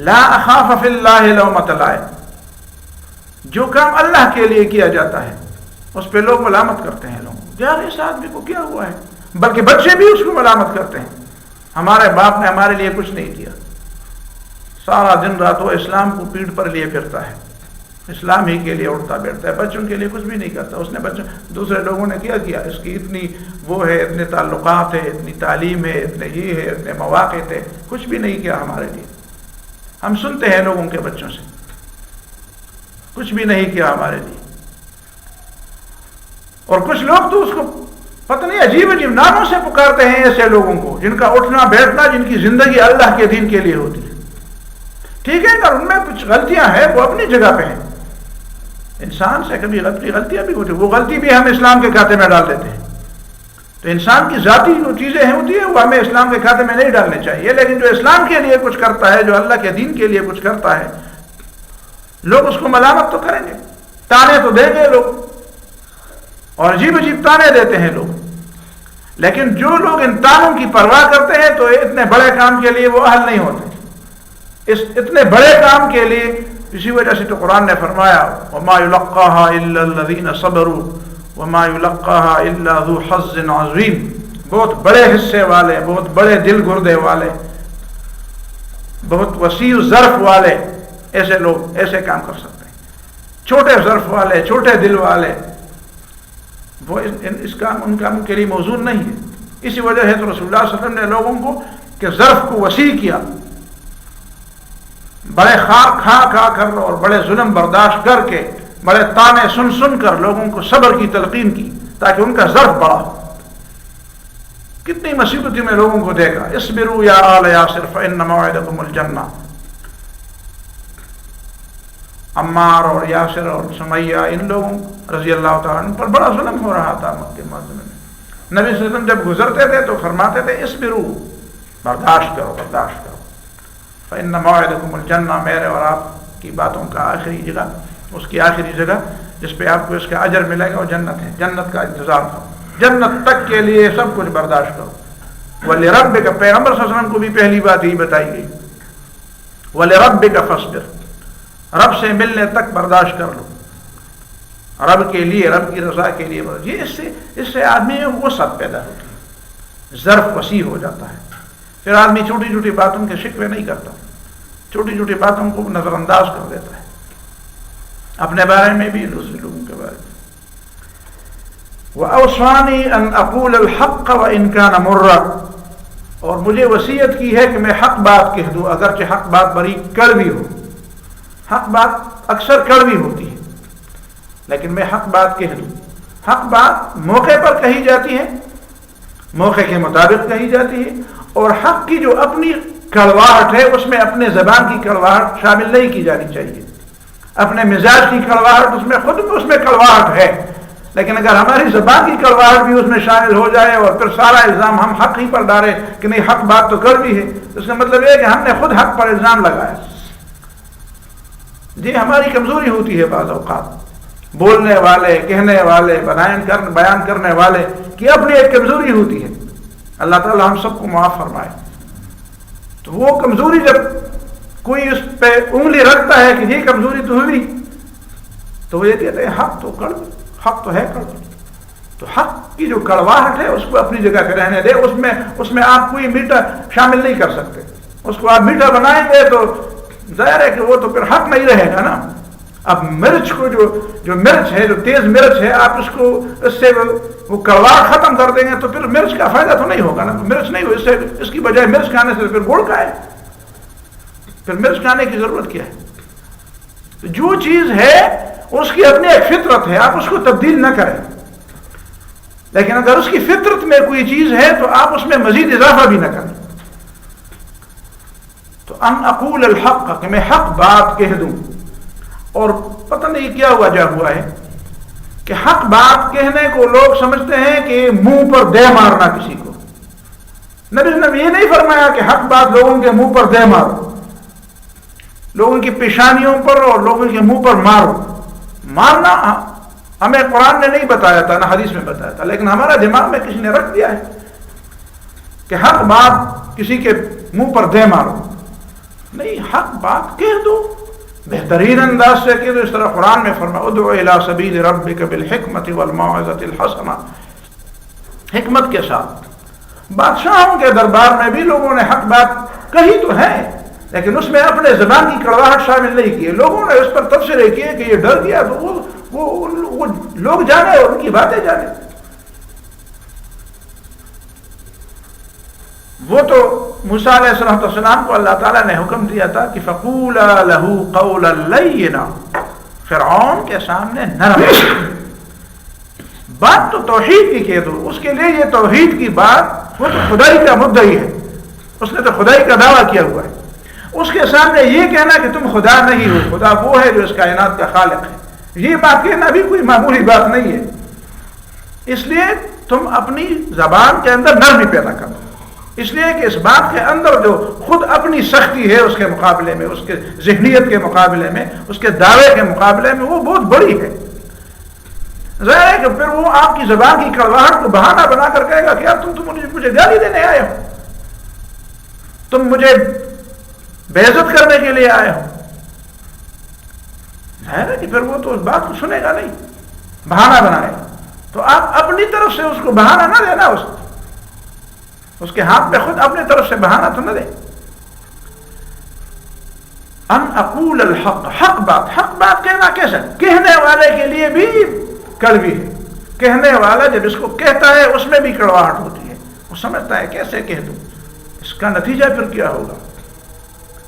لا اخاف فی اللہ لومۃ لائم، جو کام اللہ کے لیے کیا جاتا ہے اس پہ لوگ ملامت کرتے ہیں. لوگ یار اس آدمی کو کیا ہوا ہے، بلکہ بچے بھی اس کو ملامت کرتے ہیں. ہمارے باپ نے ہمارے لیے کچھ نہیں کیا، سارا دن رات وہ اسلام کو پیٹھ پر لیے پھرتا ہے، اسلام ہی کے لیے اٹھتا بیٹھتا ہے، بچوں کے لیے کچھ بھی نہیں کرتا. اس نے بچوں دوسرے لوگوں نے کیا اس کی اتنی وہ ہے، اتنے تعلقات ہے، اتنی تعلیم ہے، اتنے یہ ہے، اتنے مواقع تھے، کچھ بھی نہیں کیا ہمارے لیے. ہم سنتے ہیں لوگوں کے بچوں سے کچھ بھی نہیں کیا ہمارے لیے. اور کچھ لوگ تو اس کو پتہ نہیں عجیب عجیب ناموں سے پکارتے ہیں ایسے لوگوں کو جن کا اٹھنا بیٹھنا، جن کی زندگی اللہ کے دین کے لیے ہوتی ہے. ٹھیک ہے اگر ان میں کچھ غلطیاں ہیں وہ اپنی جگہ پہ ہیں، انسان سے کبھی غلطیاں بھی ہوتی ہیں، وہ غلطی بھی ہم اسلام کے کھاتے میں ڈال دیتے ہیں. تو انسان کی ذاتی جو چیزیں ہوتی ہیں وہ ہمیں اسلام کے کھاتے میں نہیں ڈالنے چاہیے، لیکن جو اسلام کے لیے کچھ کرتا ہے، جو اللہ کے دین کے لیے کچھ کرتا ہے، لوگ اس کو ملامت تو کریں گے، تانے تو دیں گے لوگ، اور عجیب عجیب تانے دیتے ہیں لوگ. لیکن جو لوگ ان تانوں کی پرواہ کرتے ہیں تو اتنے بڑے کام کے لیے وہ اہل نہیں ہوتے. اس اتنے بڑے کام کے لیے اسی وجہ سے تو قرآن نے فرمایا وَمَا يُلَقَّاهَا إِلَّا الَّذِينَ صَبَرُوا وَمَا يُلَقَّاهَا إِلَّا ذُو حَظٍّ عَظِيمٍ. بہت بڑے حصے والے، بہت بڑے دل گردے والے، بہت وسیع ظرف والے ایسے لوگ ایسے کام کر سکتے ہیں. چھوٹے ظرف والے، چھوٹے دل والے وہ اس کام ان کاموں کے لیے موزون نہیں ہے. اسی وجہ ہے تو رسول اللہ صلی اللہ علیہ وسلم نے لوگوں کو کہ ظرف کو وسیع کیا، بڑے کھا کر اور بڑے ظلم برداشت کر کے، بڑے تانے سن کر لوگوں کو صبر کی تلقین کی تاکہ ان کا ظرف بڑا. کتنی مصیبتوں میں لوگوں کو دیکھا، اصبروا یا آل یاسر فإن موعدکم الجنہ، عمار اور یاسر اور سمیہ ان لوگوں رضی اللہ تعالیٰ عنہ پر بڑا ظلم ہو رہا تھا مکہ معظم میں. نبی صلی اللہ علیہ وسلم جب گزرتے تھے تو فرماتے تھے اصبروا، برداشت کرو برداشت کرو، فإن موعدکم الجنہ، میرے اور آپ کی باتوں کا آخری جگہ، اس کی آخری جگہ جس پہ آپ کو اس کا اجر ملے گا وہ جنت ہے. جنت کا انتظار کرو، جنت تک کے لیے سب کچھ برداشت کرو. وَلِرَبِّكَ، پیغمبر صلی اللہ علیہ وسلم کو بھی پہلی بات یہی بتائی گئی، وَلِرَبِّكَ فَاصْبِرْ، رب سے ملنے تک برداشت کر لو، رب کے لیے، رب کی رضا کے لیے. یہ اس سے آدمی میں وسعت پیدا ہوتی ہے، ظرف وسیع ہو جاتا ہے. پھر آدمی چھوٹی چھوٹی باتوں کے شکوے نہیں کرتا، چھوٹی چھوٹی باتوں کو نظر انداز کر دیتا ہے، اپنے بارے میں بھی دوسرے لوگوں کے بارے میں. وَأَوْصَانِي أَنْ أَقُولَ الْحَقَّ وَإِنْ كَانَ مُرًّا، اور مجھے وصیت کی ہے کہ میں حق بات کہہ دوں اگرچہ حق بات بڑی کڑوی ہو. حق بات اکثر کڑوی ہوتی ہے لیکن میں حق بات کہہ دوں. حق بات موقع پر کہی جاتی ہے، موقع کے مطابق کہی جاتی ہے، اور حق کی جو اپنی کڑواہٹ ہے اس میں اپنے زبان کی کڑواہٹ شامل نہیں کی جانی چاہیے. اپنے مزاج کی کڑواہٹ اس میں خود اس میں کڑواہٹ ہے، لیکن اگر ہماری زبان کی کڑواہٹ بھی اس میں شامل ہو جائے اور پھر سارا الزام ہم حق ہی پر ڈالے کہ نہیں حق بات تو کڑوی ہے، اس کا مطلب یہ ہے کہ ہم نے خود حق پر الزام لگایا. یہ ہماری کمزوری ہوتی ہے بعض اوقات، بولنے والے، کہنے والے، بیان کرنے والے کی اپنی ایک کمزوری ہوتی ہے. اللہ تعالی ہم سب کو معاف فرمائے. تو وہ کمزوری جب کوئی اس پہ انگلی رکھتا ہے کہ یہ کمزوری تو ہوئی، تو وہ یہ کہتے ہیں حق تو کڑوی، حق تو ہے کڑوی. تو حق کی جو کڑواہٹ ہے اس کو اپنی جگہ پہ رہنے دے، اس میں آپ کوئی میٹھا شامل نہیں کر سکتے. اس کو آپ میٹھا بنائیں گے تو ظاہر ہے کہ وہ تو پھر حق نہیں رہے گا نا. اب مرچ کو جو مرچ ہے، جو تیز مرچ ہے، آپ اس سے وہ کڑواہٹ ختم کر دیں گے تو پھر مرچ کا فائدہ تو نہیں ہوگا نا. مرچ نہیں ہو، اس کی بجائے مرچ کھانے سے پھر گڑ کھائے، پھر مرچ کھانے کی ضرورت کیا ہے. تو جو چیز ہے اس کی اپنی ایک فطرت ہے، آپ اس کو تبدیل نہ کریں. لیکن اگر اس کی فطرت میں کوئی چیز ہے تو آپ اس میں مزید اضافہ بھی نہ کریں. تو ان اقول الحق، کہ میں حق بات کہہ دوں. اور پتہ نہیں کیا وجہ ہوا ہے کہ حق بات کہنے کو لوگ سمجھتے ہیں کہ منہ پر دے مارنا کسی کو. نبی صلی اللہ علیہ وسلم یہ نہیں فرمایا کہ حق بات لوگوں کے منہ پر دے مارو، لوگوں کی پیشانیوں پر اور لوگوں کے منہ پر مارو. مارنا ہمیں قرآن نے نہیں بتایا تھا، نہ حدیث میں بتایا تھا، لیکن ہمارا دماغ میں کسی نے رکھ دیا ہے کہ حق بات کسی کے منہ پر دے مارو. نہیں، حق بات کہہ دو، بہترین انداز سے کہہ دو. اس طرح قرآن میں فرمایا ادعو الی سبیل ربک بالحکمۃ والموعظۃ الحسنہ، حکمت کے ساتھ. بادشاہوں کے دربار میں بھی لوگوں نے حق بات کہی تو ہے، لیکن اس میں اپنے زبان کی کڑواہٹ شامل نہیں کی. لوگوں نے اس پر تبصرے کیے کہ یہ ڈر گیا تو وہ لوگ جانے اور ان کی باتیں جانے. وہ تو موسیٰ علیہ السلام کو اللہ تعالیٰ نے حکم دیا تھا کہ فَقُولَا لَهُ قَوْلًا لَيِّنًا، فرعون کے سامنے نرم بات تو توحید کی کہہ دو. اس کے لیے یہ توحید کی بات، وہ تو خدائی کا مدعی ہے، اس نے تو خدائی کا دعویٰ کیا ہوا ہے. اس کے سامنے یہ کہنا کہ تم خدا نہیں ہو، خدا وہ ہے جو اس کائنات کا خالق ہے، یہ بات کہنا بھی کوئی معمولی بات نہیں ہے. اس لیے تم اپنی زبان کے اندر نرمی پیدا کرو، اس لیے کہ اس بات کے اندر جو خود اپنی سختی ہے اس کے مقابلے میں، اس کے ذہنیت کے مقابلے میں، اس کے دعوے کے مقابلے میں وہ بہت بڑی ہے. ظاہر ہے کہ پھر وہ آپ کی زبان کی کڑواہٹ کو بہانہ بنا کر کہے گا کہ یار تم مجھے گالی دینے آئے ہو، تم مجھے بے عزت کرنے کے لیے آئے ہو. ظاہر ہے کہ پھر وہ تو اس بات کو سنے گا نہیں، بہانہ بنائے گا. تو آپ اپنی طرف سے اس کو بہانہ نہ دینا، اس کے ہاتھ میں خود اپنی طرف سے بہانہ تو نہ دے. ان اقول الحق، حق بات کہنا کیسا؟ کہنے والے کے لیے بھی کڑوی ہے. کہنے والا جب اس کو کہتا ہے اس میں بھی کڑواہٹ ہوتی ہے. وہ سمجھتا ہے کیسے کہہ دوں، اس کا نتیجہ پھر کیا ہوگا،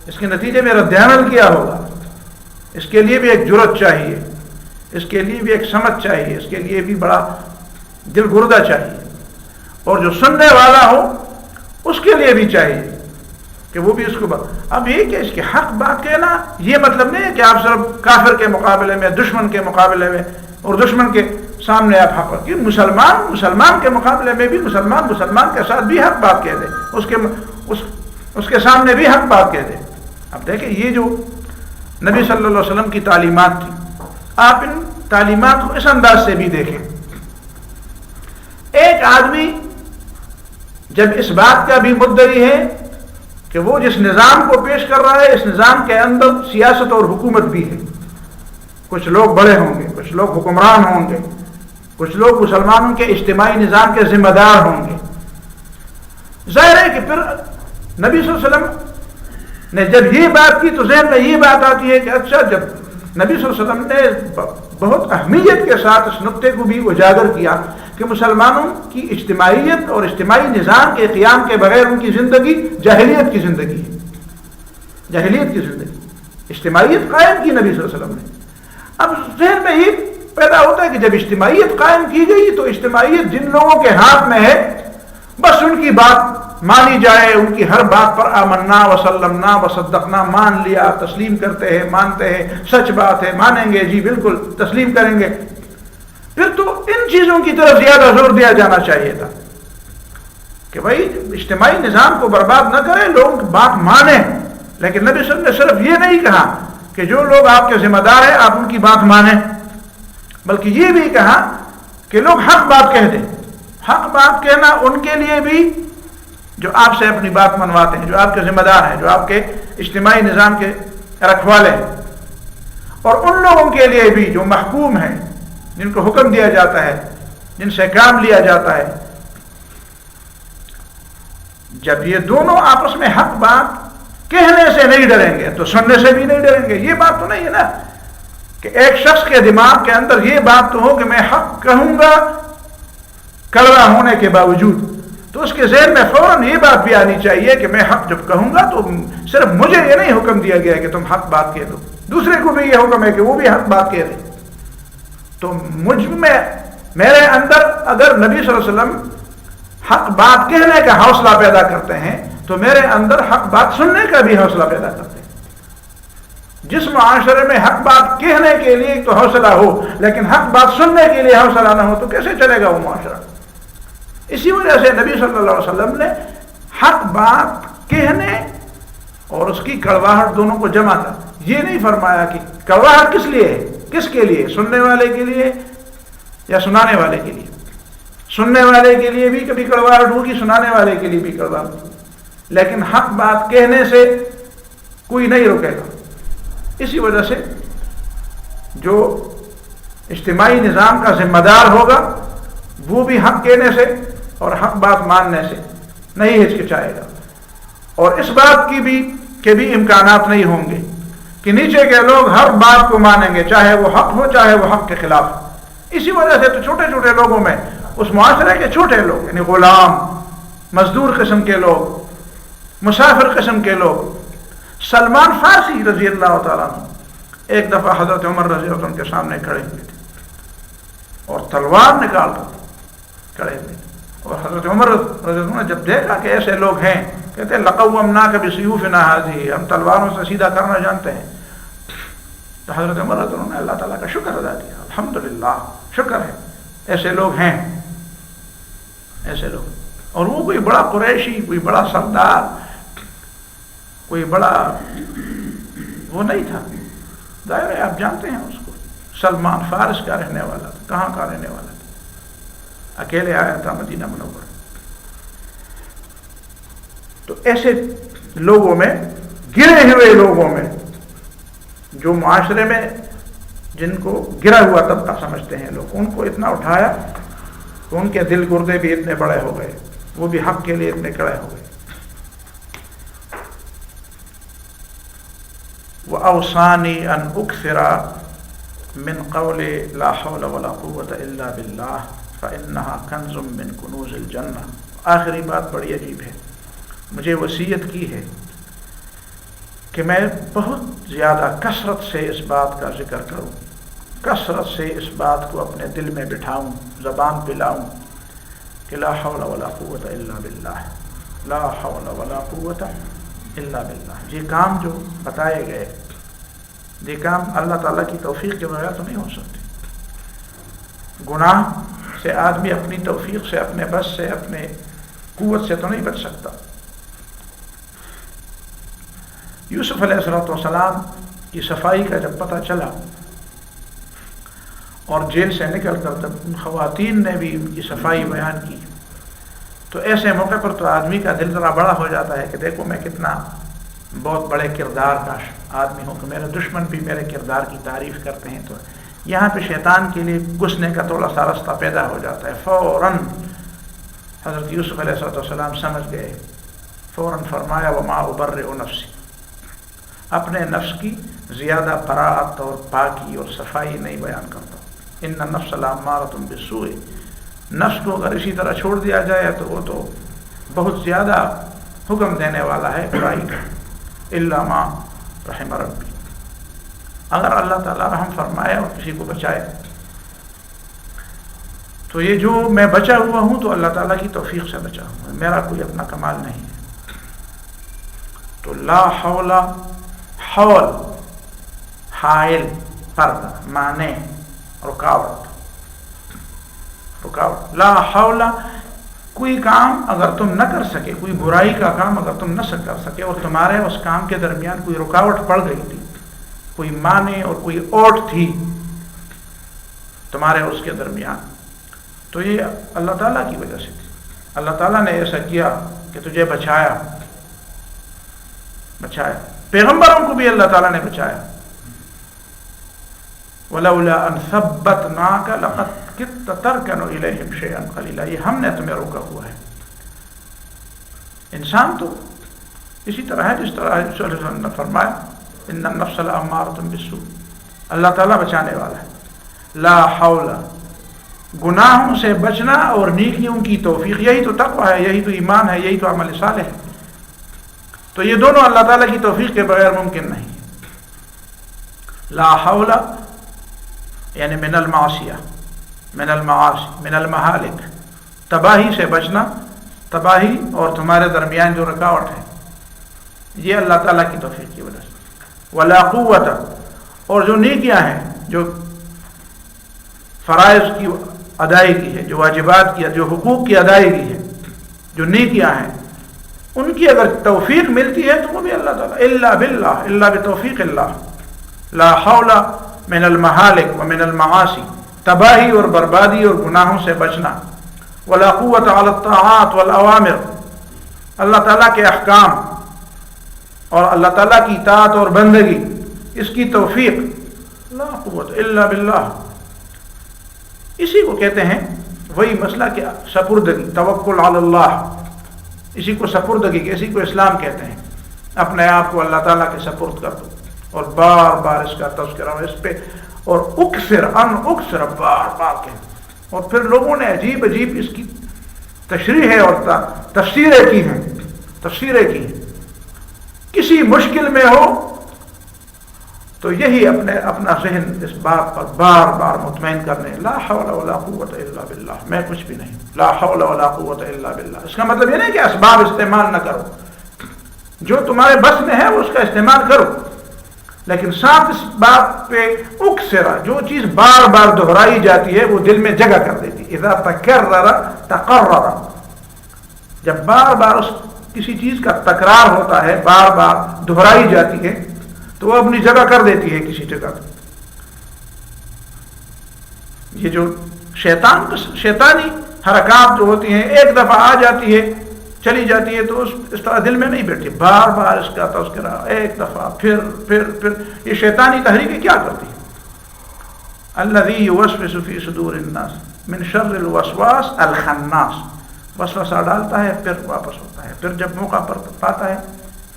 اس کے نتیجے میں رد عمل کیا ہوگا. اس کے لیے بھی ایک جرأت چاہیے، اس کے لیے بھی ایک سمجھ چاہیے، اس کے لیے بھی بڑا دل گردہ چاہیے، اور جو سننے والا ہو اس کے لیے بھی چاہیے. کہ وہ بھی اس کو اب یہ کہ اس کے حق بات کہنا یہ مطلب نہیں ہے کہ آپ صرف کافر کے مقابلے میں، دشمن کے مقابلے میں اور دشمن کے سامنے آپ حق بات، مسلمان کے مقابلے میں بھی مسلمان کے ساتھ بھی حق بات کہہ دے، اس کے سامنے بھی حق بات کہہ دے۔ اب دیکھیں یہ جو نبی صلی اللہ علیہ وسلم کی تعلیمات تھی، آپ ان تعلیمات کو اس انداز سے بھی دیکھیں۔ ایک آدمی جب اس بات کا بھی مدعی ہے کہ وہ جس نظام کو پیش کر رہا ہے اس نظام کے اندر سیاست اور حکومت بھی ہے، کچھ لوگ بڑے ہوں گے، کچھ لوگ حکمران ہوں گے، کچھ لوگ مسلمانوں کے اجتماعی نظام کے ذمہ دار ہوں گے، ظاہر ہے کہ پھر نبی صلی اللہ علیہ وسلم نے جب یہ بات کی تو ذہن میں یہ بات آتی ہے کہ اچھا، جب نبی صلی اللہ علیہ وسلم نے بہت اہمیت کے ساتھ اس نقطے کو بھی اجاگر کیا کہ مسلمانوں کی اجتماعیت اور اجتماعی نظام کے قیام کے بغیر ان کی زندگی جاہلیت کی زندگی ہے، جاہلیت کی زندگی، اجتماعیت قائم کی نبی صلی اللہ علیہ وسلم نے۔ اب ذہن میں یہ پیدا ہوتا ہے کہ جب اجتماعیت قائم کی گئی تو اجتماعیت جن لوگوں کے ہاتھ میں ہے بس ان کی بات مانی جائے، ان کی ہر بات پر آمنا وسلمنا وصدقنا، مان لیا، تسلیم کرتے ہیں، مانتے ہیں، سچ بات ہے، مانیں گے، جی بالکل تسلیم کریں گے۔ پھر تو ان چیزوں کی طرف زیادہ زور دیا جانا چاہیے تھا کہ بھائی اجتماعی نظام کو برباد نہ کریں، لوگ بات مانیں، لیکن نبی صلی اللہ علیہ وسلم نے صرف یہ نہیں کہا کہ جو لوگ آپ کے ذمہ دار ہیں آپ ان کی بات مانیں، بلکہ یہ بھی کہا کہ لوگ حق بات کہہ دیں۔ حق بات کہنا ان کے لیے بھی جو آپ سے اپنی بات منواتے ہیں، جو آپ کے ذمہ دار ہیں، جو آپ کے اجتماعی نظام کے رکھوالے ہیں، اور ان لوگوں کے لیے بھی جو محکوم ہیں، جن کو حکم دیا جاتا ہے، جن سے کام لیا جاتا ہے۔ جب یہ دونوں آپس میں حق بات کہنے سے نہیں ڈریں گے تو سننے سے بھی نہیں ڈریں گے۔ یہ بات تو نہیں ہے نا کہ ایک شخص کے دماغ کے اندر یہ بات تو ہو کہ میں حق کہوں گا کڑوا ہونے کے باوجود، تو اس کے ذہن میں فوراً یہ بات بھی آنی چاہیے کہ میں حق جب کہوں گا تو صرف مجھے یہ نہیں حکم دیا گیا کہ تم حق بات کہہ دو، دوسرے کو بھی یہ حکم ہے کہ وہ بھی حق بات کہہ دے۔ تو مجھ میں، میرے اندر اگر نبی صلی اللہ علیہ وسلم حق بات کہنے کا حوصلہ پیدا کرتے ہیں تو میرے اندر حق بات سننے کا بھی حوصلہ پیدا کرتے ہیں۔ جس معاشرے میں حق بات کہنے کے لیے تو حوصلہ ہو لیکن حق بات سننے کے لیے حوصلہ نہ ہو تو کیسے چلے گا وہ معاشرہ؟ اسی وجہ سے نبی صلی اللہ علیہ وسلم نے حق بات کہنے اور اس کی کڑواہٹ دونوں کو جمع تھا۔ یہ نہیں فرمایا کہ کڑواہٹ کس لیے ہے، کس کے لیے، سننے والے کے لیے یا سنانے والے کے لیے۔ سننے والے کے لیے بھی کبھی کڑواہٹ ہوگی، سنانے والے کے لیے بھی کڑواہٹ ہوگی، لیکن حق بات کہنے سے کوئی نہیں روکے گا۔ اسی وجہ سے جو اجتماعی نظام کا ذمہ دار ہوگا وہ بھی حق کہنے سے اور حق بات ماننے سے نہیں ہچکچائے گا، اور اس بات کی بھی کہ بھی امکانات نہیں ہوں گے کہ نیچے کے لوگ ہر بات کو مانیں گے، چاہے وہ حق ہو چاہے وہ حق کے خلاف۔ اسی وجہ سے تو چھوٹے چھوٹے لوگوں میں، اس معاشرے کے چھوٹے لوگ یعنی غلام، مزدور قسم کے لوگ، مسافر قسم کے لوگ، سلمان فارسی رضی اللہ تعالیٰ عنہ ایک دفعہ حضرت عمر رضی اللہ عنہ کے سامنے کھڑے ہوئے تھے اور تلوار نکالتا تھا، کھڑے ہوئے، اور حضرت عمر رضی اللہ عنہ نے جب دیکھا کہ ایسے لوگ ہیں، کہتے ہیں لقومناک بسیوفنا ھذہ، ہم تلواروں سے سیدھا کرنا جانتے ہیں۔ تو حضرت عمر رضی اللہ عنہ نے اللہ تعالیٰ کا شکر ادا کیا، الحمدللہ، شکر ہے ایسے لوگ ہیں، ایسے لوگ۔ اور وہ کوئی بڑا قریشی، کوئی بڑا سردار، کوئی بڑا وہ نہیں تھا، ظاہر ہے آپ جانتے ہیں اس کو، سلمان فارس کا رہنے والا تھا، کہاں کا رہنے والا تھا، اکیلے آیا تھا مدینہ منورہ۔ تو ایسے لوگوں میں، گرے ہوئے لوگوں میں، جو معاشرے میں جن کو گرا ہوا طبقہ سمجھتے ہیں لوگ، ان کو اتنا اٹھایا کہ ان کے دل گردے بھی اتنے بڑے ہو گئے، وہ بھی حق کے لیے اتنے کڑے ہو گئے۔ وَأَوْصَانِي أَنْ أُكْثِرَ مِنْ قَوْلِ لَا حَوْلَ وَلَا قُوَّةَ إِلَّا بِاللَّهِ فَإِنَّهَا كَنْزٌ مِّن كُنُوزِ الْجَنَّةِ۔ آخری بات بڑی عجیب ہے، مجھے وصیت کی ہے کہ میں بہت زیادہ کثرت سے اس بات کا ذکر کروں، کثرت سے اس بات کو اپنے دل میں بٹھاؤں، زبان پہ لاؤں کہ لا حول ولا قوت الا باللہ، لا حول ولا قوت الا باللہ. یہ کام جو بتائے گئے یہ کام اللہ تعالیٰ کی توفیق کے بغیر تو نہیں ہو سکتے. گناہ سے آدمی اپنی توفیق سے، اپنے بس سے، اپنے قوت سے تو نہیں بچ سکتا. یوسف علیہ السلام کی صفائی کا جب پتہ چلا اور جیل سے نکل کر جب ان خواتین نے بھی ان کی صفائی بیان کی تو ایسے موقع پر تو آدمی کا دل ذرا بڑا ہو جاتا ہے کہ دیکھو میں کتنا بہت بڑے کردار کا آدمی ہوں کہ میرے دشمن بھی میرے کردار کی تعریف کرتے ہیں. تو یہاں پہ شیطان کے لیے گھسنے کا تھوڑا سا رستہ پیدا ہو جاتا ہے. فوراً حضرت یوسف علیہ السلام سمجھ گئے، فوراً فرمایا وما ابرئ نفسی، اپنے نفس کی زیادہ براءت اور پاکی اور صفائی نہیں بیان کرتا. ان النفس لامارۃ بالسوء، نفس کو اگر اسی طرح چھوڑ دیا جائے تو وہ تو بہت زیادہ حکم دینے والا ہے برائی کا. الا ما رحم ربی، اگر اللہ تعالیٰ رحم فرمائے اور کسی کو بچائے تو یہ جو میں بچا ہوا ہوں تو اللہ تعالیٰ کی توفیق سے بچا ہوں، میرا کوئی اپنا کمال نہیں ہے. تو لا حول، حول حائل پردہ معنی رکاوٹ، لا حول، کوئی کام اگر تم نہ کر سکے، کوئی برائی کا کام اگر تم نہ کر سکے اور تمہارے اس کام کے درمیان کوئی رکاوٹ پڑ گئی تھی، کوئی معنی اور کوئی اوٹ تھی تمہارے اس کے درمیان، تو یہ اللہ تعالیٰ کی وجہ سے تھی. اللہ تعالیٰ نے ایسا کیا کہ تجھے بچایا. پیغمبروں کو بھی اللہ تعالیٰ نے بچایا. وَلَوْلَا أَن ثَبَّتْنَاكَ لَقَدْ كِدتَّ تَرْكَنُ إِلَيْهِمْ شَيْئًا قَلِيلًا، یہ ہم نے تمہیں روکا ہوا ہے. انسان تو اسی طرح ہے جس طرح صلی اللہ علیہ وسلم نے فرمایا ان النفس لامارۃ بالسوء، اللہ تعالیٰ بچانے والا ہے. لا حول، گناہوں سے بچنا اور نیکیوں کی توفیق، یہی تو تقویٰ ہے، یہی تو ایمان ہے، یہی تو عمل صالح ہے. تو یہ دونوں اللہ تعالیٰ کی توفیق کے بغیر ممکن نہیں. لا حول یعنی من المعصیہ، من المعاصی، من المہالک، تباہی سے بچنا، تباہی اور تمہارے درمیان جو رکاوٹ ہے یہ اللہ تعالیٰ کی توفیق کی وجہ سے. ولا قوت، اور جو نیکیاں ہیں، جو فرائض کی ادائیگی ہے، جو واجبات کی، جو حقوق کی ادائیگی ہے، جو نیکیاں ہیں، ان کی اگر توفیق ملتی ہے تو وہ بھی اللہ تعالیٰ. الا باللہ، الا بتوفیق اللہ. لا حول من المہالک ومن المعاصی، تباہی اور بربادی اور گناہوں سے بچنا. ولا قوت علی الطاعات والاوامر، اللہ تعالیٰ کے احکام اور اللہ تعالیٰ کی اطاعت اور بندگی، اس کی توفیق. لا قوت الا باللہ. اسی کو کہتے ہیں، وہی مسئلہ کہ سپردگی، توکل علی اللہ، اسی کو سپردگی، اسی کو اسلام کہتے ہیں. اپنے آپ کو اللہ تعالیٰ کے سپرد کر دو اور بار بار اس کا تذکرہ اس پہ، اور اکثر بار بار کہیں. اور پھر لوگوں نے عجیب اس کی تشریح ہے اور تفسیریں کی ہیں. کسی مشکل میں ہو تو یہی اپنا ذہن اس بات پر بار بار مطمئن کرنے، لا حول ولا قوت الا باللہ، میں کچھ بھی نہیں، لا حول ولا قوت الا باللہ. اس کا مطلب یہ نہیں کہ اسباب استعمال نہ کرو، جو تمہارے بس میں ہے وہ اس کا استعمال کرو، لیکن ساتھ اس بات پہ اکثرا، جو چیز بار بار دہرائی جاتی ہے وہ دل میں جگہ کر دیتی. اذا تکرر تقرر، جب بار بار اس کسی چیز کا تکرار ہوتا ہے، بار بار دہرائی جاتی ہے تو وہ اپنی جگہ کر دیتی ہے کسی جگہ. یہ جو شیطانی حرکات جو ہوتی ہیں، ایک دفعہ آ جاتی ہے چلی جاتی ہے تو اس طرح دل میں نہیں بیٹھتی، بار بار اس کا تذکرہ، ایک دفعہ پھر یہ شیطانی تحریکیں کیا کرتی ہیں؟ الذی یوسوس فی صدور الناس من شر الوسواس الخناس، وسوسہ ڈالتا ہے پھر واپس ہوتا ہے، پھر جب موقع پر پاتا ہے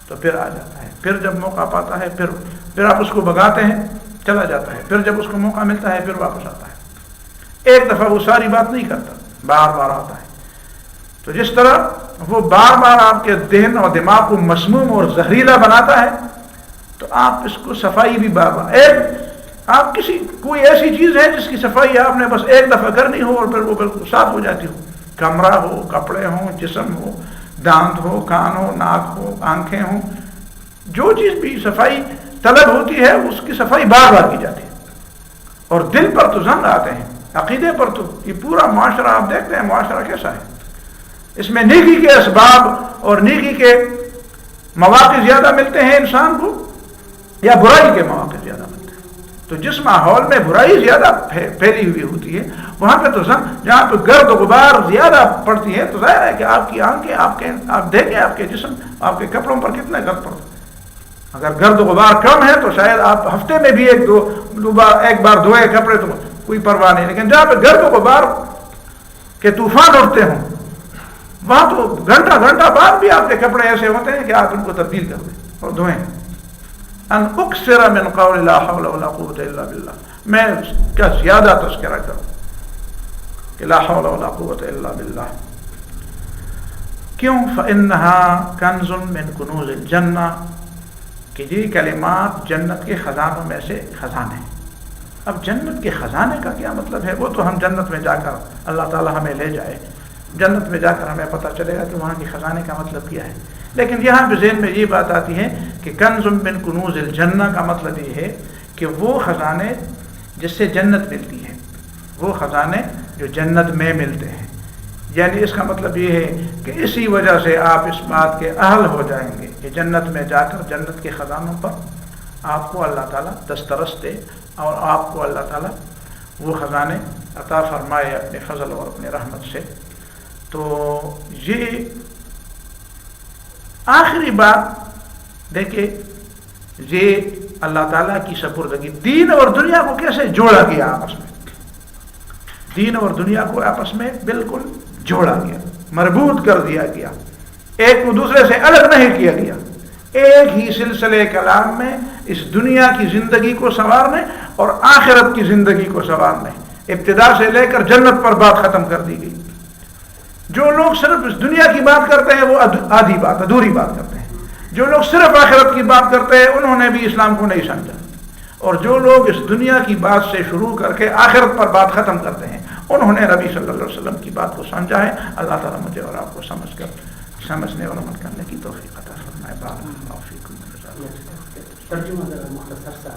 تو پھر آ جاتا ہے، پھر جب موقع پاتا ہے پھر آپ اس کو بھگاتے ہیں چلا جاتا ہے، پھر جب اس کو موقع ملتا ہے پھر واپس آتا ہے. ایک دفعہ وہ ساری بات نہیں کرتا، بار بار آتا ہے. تو جس طرح وہ بار بار آپ کے ذہن اور دماغ کو مسموم اور زہریلا بناتا ہے تو آپ اس کو صفائی بھی بار بار، آپ کوئی ایسی چیز ہے جس کی صفائی آپ نے بس ایک دفعہ کرنی ہو اور پھر وہ بالکل صاف ہو جاتی ہو، کمرہ ہو، کپڑے ہوں، جسم ہو، دانت ہو، کان ہو، ناک ہو، آنکھیں ہوں، جو چیز بھی صفائی طلب ہوتی ہے اس کی صفائی بار بار کی جاتی ہے. اور دل پر تو زنگ آتے ہیں، عقیدے پر تو یہ پورا معاشرہ آپ دیکھتے ہیں معاشرہ کیسا ہے. اس میں نیکی کے اسباب اور نیکی کے مواقع زیادہ ملتے ہیں انسان کو یا برائی کے مواقع زیادہ ملتے ہیں. تو جس ماحول میں برائی زیادہ پھیلی ہوئی ہوتی ہے وہاں پہ تو جہاں پہ گرد و غبار زیادہ پڑتی ہے تو ظاہر ہے کہ آپ کی آنکھیں آپ دیکھیں آپ کے جسم آپ کے کپڑوں پر کتنے گرد پڑتے. اگر گرد و غبار کم ہے تو شاید آپ ہفتے میں بھی ایک بار دھوئے کپڑے تو کوئی پرواہ نہیں. لیکن جہاں پہ گرد و غبار کے طوفان اٹھتے ہوں وہاں تو گھنٹہ بعد بھی آپ کے کپڑے ایسے ہوتے ہیں کہ آپ ان کو تبدیل کر دیں اور دھوئیں. ان اکثر من قول لا حول ولا قوت الا باللہ، میں کیا زیادہ تذکرہ کروں کہ لا حول ولا قوت الا باللہ. کیوں؟ فانها کنز من کنوز الجنہ، کہ یہ کلمات جنت کے خزانوں میں سے خزانے ہیں. اب جنت کے خزانے کا کیا مطلب ہے؟ وہ تو ہم جنت میں جا کر اللہ تعالی ہمیں لے جائے، جنت میں جا کر ہمیں پتہ چلے گا کہ وہاں کے خزانے کا مطلب کیا ہے. لیکن یہاں پہ ذہن میں یہ بات آتی ہے کہ کنز من کنوز الجنہ کا مطلب یہ ہے کہ وہ خزانے جس سے جنت ملتی ہے، وہ خزانے جو جنت میں ملتے ہیں. یعنی اس کا مطلب یہ ہے کہ اسی وجہ سے آپ اس بات کے اہل ہو جائیں گے کہ جنت میں جا کر جنت کے خزانوں پر آپ کو اللہ تعالیٰ دسترس دے اور آپ کو اللہ تعالیٰ وہ خزانے عطا فرمائے اپنے فضل اور اپنے رحمت سے. تو یہ آخری بات دیکھیں، یہ اللہ تعالیٰ کی سپردگی. دین اور دنیا کو کیسے جوڑا گیا آپس میں، دین اور دنیا کو آپس میں بالکل جوڑا گیا، مربوط کر دیا گیا، ایک کو دوسرے سے الگ نہیں کیا گیا. ایک ہی سلسلے کلام میں اس دنیا کی زندگی کو سنوارنے اور آخرت کی زندگی کو سنوارنے، ابتدا سے لے کر جنت پر بات ختم کر دی گئی. جو لوگ صرف اس دنیا کی بات کرتے ہیں وہ ادھوری بات کرتے ہیں. جو لوگ صرف آخرت کی بات کرتے ہیں انہوں نے بھی اسلام کو نہیں سمجھا. اور جو لوگ اس دنیا کی بات سے شروع کر کے آخرت پر بات ختم کرتے ہیں انہوں نے نبی صلی اللہ علیہ وسلم کی بات کو سمجھا ہے. اللہ تعالیٰ مجھے اور آپ کو سمجھنے اور عمل کرنے کی توفیق عطا فرمائے. بارک اللہ فیکم. ترجمہ ذرا مختصر سا